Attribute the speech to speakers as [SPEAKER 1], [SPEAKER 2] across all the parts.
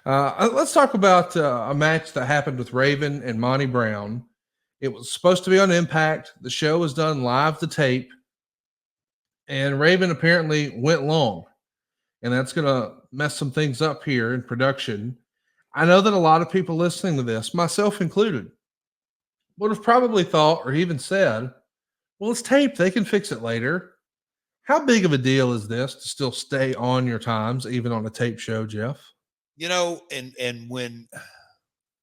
[SPEAKER 1] Let's talk about a match that happened with Raven and Monty Brown. It was supposed to be on Impact. The show was done live to tape, and Raven apparently went long, and that's going to mess some things up here in production. I know that a lot of people listening to this, myself included, would have probably thought or even said, well, it's taped. They can fix it later. How big of a deal is this to still stay on your times, even on a tape show, Jeff?
[SPEAKER 2] And when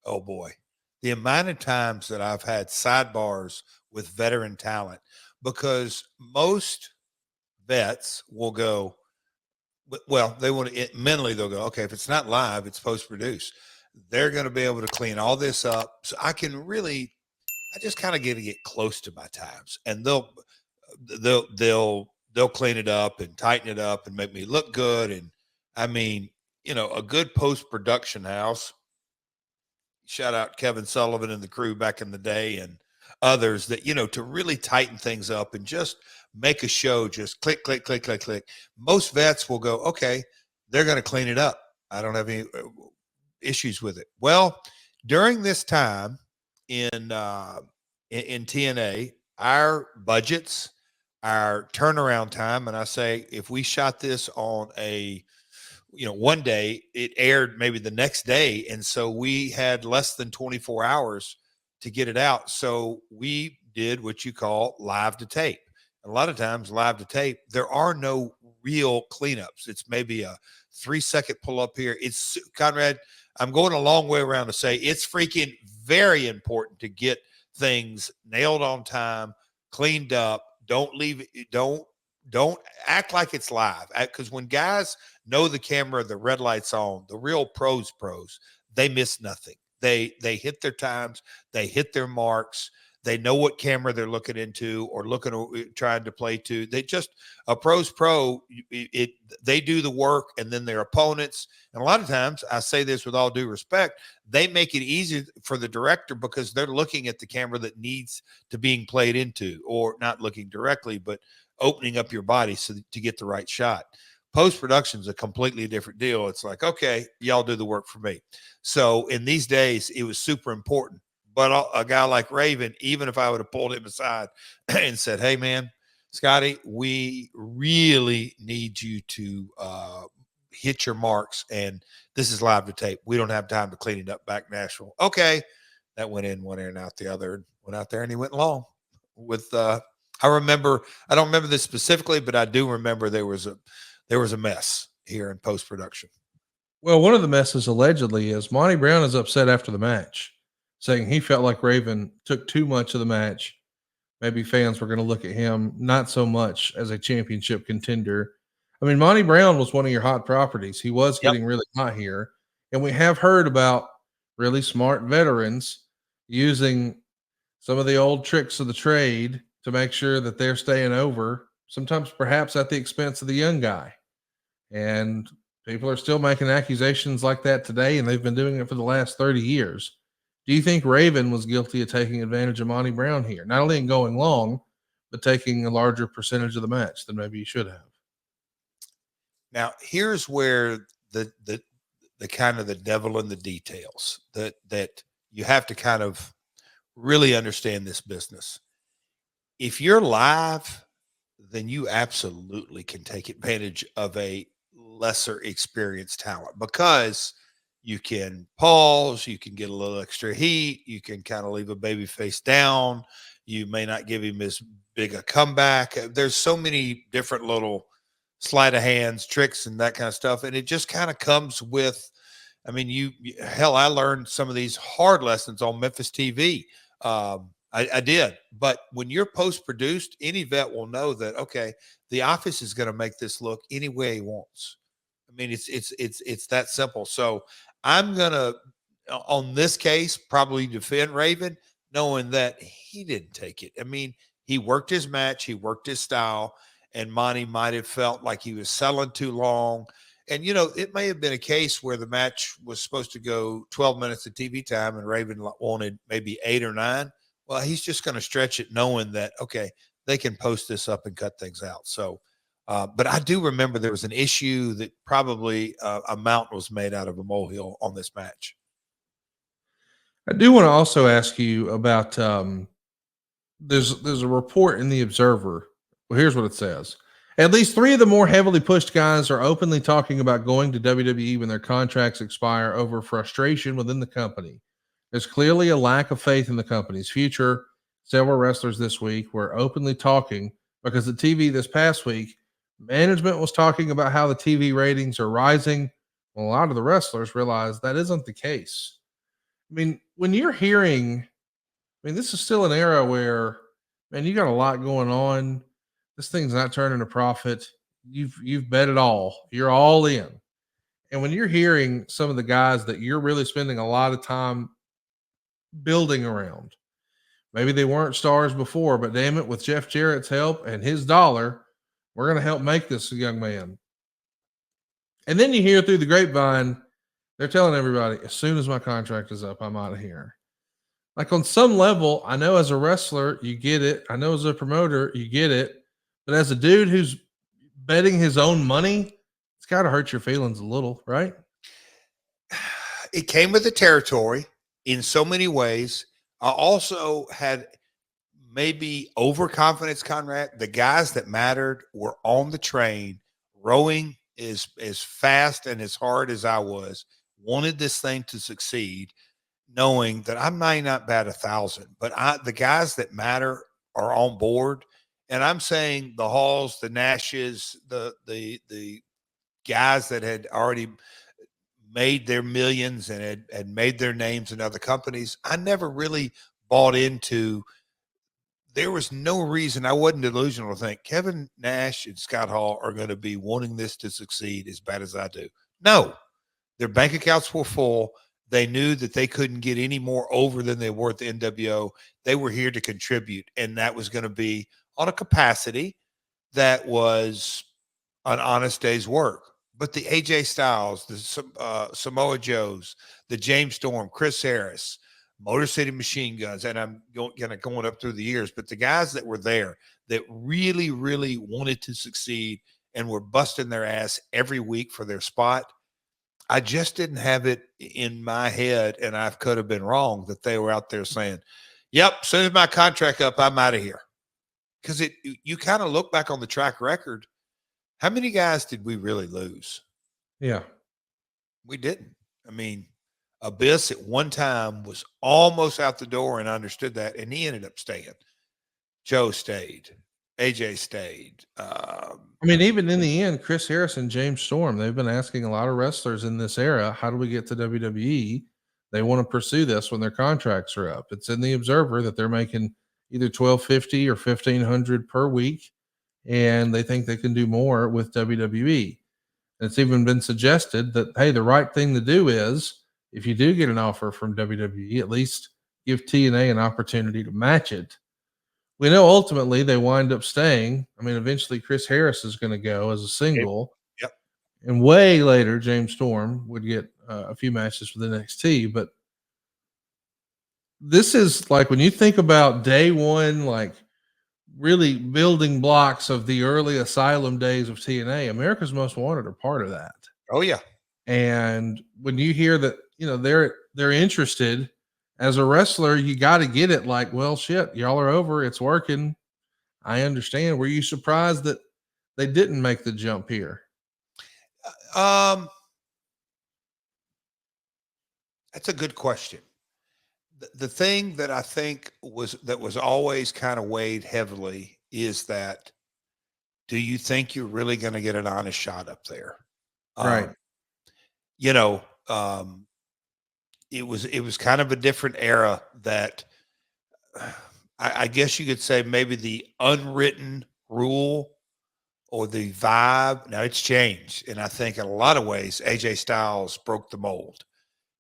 [SPEAKER 2] oh boy, the amount of times that I've had sidebars with veteran talent, because most vets will go, well, they want to mentally, they'll go, okay, if it's not live, it's post produced. They're going to be able to clean all this up. So I just kind of get to get close to my times, and they'll clean it up and tighten it up and make me look good. And I mean, a good post production house, shout out Kevin Sullivan and the crew back in the day and others that, to really tighten things up and just make a show just click, click, click, click, click. Most vets will go, okay, they're going to clean it up. I don't have any issues with it. Well, during this time in TNA, our budgets, our turnaround time, and I say if we shot this on a one day, it aired maybe the next day. And so we had less than 24 hours to get it out. So we did what you call live to tape. A lot of times live to tape, there are no real cleanups. It's maybe a 3-second pull up here. It's Conrad. I'm going a long way around to say it's freaking very important to get things nailed on time, cleaned up. Don't leave it. Don't act like it's live, because when guys know the camera, the red light's on, the real pros, they miss nothing. They hit their times, they hit their marks, they know what camera they're looking into or trying to play to. They just a pro's pro. They do the work, and then their opponents. And a lot of times, I say this with all due respect, they make it easy for the director because they're looking at the camera that needs to being played into, or not looking directly, but opening up your body to get the right shot. Post-production is a completely different deal. It's like, okay, y'all do the work for me. So in these days, it was super important. But a guy like Raven, even if I would have pulled him aside and said, hey, man, Scotty, we really need you to hit your marks, and this is live to tape. We don't have time to clean it up back Nashville. Okay. That went in one ear and out the other. Went out there, and he went long with I don't remember this specifically, but I do remember there was a mess here in post production.
[SPEAKER 1] Well, one of the messes allegedly is Monty Brown is upset after the match, saying he felt like Raven took too much of the match. Maybe fans were going to look at him not so much as a championship contender. I mean, Monty Brown was one of your hot properties. He was
[SPEAKER 2] Yep.
[SPEAKER 1] getting really hot here. And we have heard about really smart veterans using some of the old tricks of the trade to make sure that they're staying over, sometimes perhaps at the expense of the young guy. And people are still making accusations like that today, and they've been doing it for the last 30 years. Do you think Raven was guilty of taking advantage of Monty Brown here? Not only in going long, but taking a larger percentage of the match than maybe he should have.
[SPEAKER 2] Now, here's where the kind of the devil in the details that you have to kind of really understand this business. If you're live, then you absolutely can take advantage of a lesser experienced talent, because you can pause, you can get a little extra heat, you can kind of leave a baby face down, you may not give him as big a comeback. There's so many different little sleight of hands tricks and that kind of stuff, and it just kind of comes with, I mean, hell, I learned some of these hard lessons on Memphis TV. I did, but when you're post produced, any vet will know that, okay, the office is going to make this look any way he wants. I mean, it's that simple. So I'm gonna, on this case, probably defend Raven, knowing that he didn't take it. I mean, he worked his match, he worked his style, and Monty might have felt like he was selling too long. And it may have been a case where the match was supposed to go 12 minutes of TV time, and Raven wanted maybe 8 or 9. Well, he's just going to stretch it, knowing that, okay, they can post this up and cut things out. So But I do remember there was an issue that probably a mountain was made out of a molehill on this match.
[SPEAKER 1] I do want to also ask you about there's a report in the Observer. Well, here's what it says. At least three of the more heavily pushed guys are openly talking about going to WWE when their contracts expire over frustration within the company. There's clearly a lack of faith in the company's future. Several wrestlers this week were openly talking because the TV this past week, management was talking about how the TV ratings are rising. Well, a lot of the wrestlers realize that isn't the case. I mean, when you're hearing, this is still an era where, man, you got a lot going on. This thing's not turning a profit. You've bet it all. You're all in. And when you're hearing some of the guys that you're really spending a lot of time building around, maybe they weren't stars before, but damn it, with Jeff Jarrett's help and his dollar, we're going to help make this a young man. And then you hear through the grapevine, they're telling everybody, as soon as my contract is up, I'm out of here. Like on some level, I know as a wrestler, you get it. I know as a promoter, you get it. But as a dude who's betting his own money, it's got to hurt your feelings a little, right?
[SPEAKER 2] It came with the territory in so many ways. I also had maybe overconfidence, Conrad. The guys that mattered were on the train, rowing as fast and as hard as I was, wanted this thing to succeed, knowing that I might not bat 1,000, but the guys that matter are on board. And I'm saying the Halls, the Nashes, the guys that had already made their millions and had made their names in other companies, I never really bought into. There was no reason, I wasn't delusional to think Kevin Nash and Scott Hall are going to be wanting this to succeed as bad as I do. No, their bank accounts were full. They knew that they couldn't get any more over than they were at the NWO. They were here to contribute, and that was going to be on a capacity that was an honest day's work. But the AJ Styles, the Samoa Joes, the James Storm, Chris Harris, Motor City Machine Guns, and I'm going up through the years, but the guys that were there that really, really wanted to succeed and were busting their ass every week for their spot, I just didn't have it in my head, and I could have been wrong, that they were out there saying, yep, as soon as my contract up, I'm out of here. Because you kind of look back on the track record, how many guys did we really lose?
[SPEAKER 1] Yeah.
[SPEAKER 2] We didn't. I mean, Abyss at one time was almost out the door, and I understood that, and he ended up staying. Joe stayed. AJ stayed.
[SPEAKER 1] Even in the end, Chris Harris and James Storm, they've been asking a lot of wrestlers in this era, how do we get to WWE? They want to pursue this when their contracts are up. It's in the Observer that they're making either $1,250 or $1,500 per week, and they think they can do more with WWE. It's even been suggested that, hey, the right thing to do is, if you do get an offer from WWE, at least give TNA an opportunity to match it. We know ultimately they wind up staying. Eventually Chris Harris is going to go as a single.
[SPEAKER 2] Yep.
[SPEAKER 1] And way later, James Storm would get a few matches with NXT. But this is like when you think about day one, like really building blocks of the early Asylum days of TNA, America's Most Wanted are part of that.
[SPEAKER 2] Oh, yeah.
[SPEAKER 1] And when you hear that, they're interested as a wrestler, you got to get it like, well, shit, y'all are over. It's working. I understand. Were you surprised that they didn't make the jump here?
[SPEAKER 2] That's a good question. The thing that I think was always kind of weighed heavily is that, do you think you're really going to get an honest shot up there?
[SPEAKER 1] Right.
[SPEAKER 2] It was kind of a different era that I guess you could say maybe the unwritten rule or the vibe. Now it's changed. And I think in a lot of ways, AJ Styles broke the mold.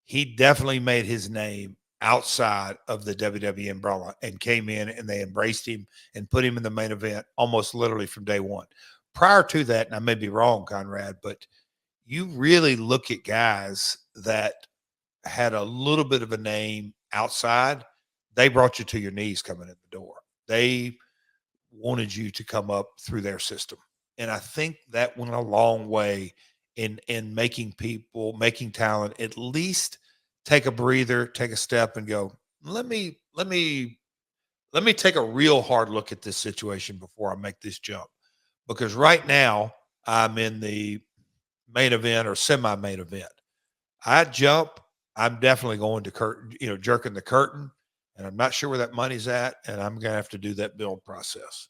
[SPEAKER 2] He definitely made his name outside of the WWE umbrella and came in, and they embraced him and put him in the main event almost literally from day one. Prior to that, and I may be wrong, Conrad, but you really look at guys that had a little bit of a name outside, they brought you to your knees coming in the door. They wanted you to come up through their system. And I think that went a long way in making talent at least take a breather, take a step and go, let me take a real hard look at this situation before I make this jump. Because right now I'm in the main event or semi-main event. I jump, I'm definitely going to jerking the curtain, and I'm not sure where that money's at, and I'm going to have to do that build process.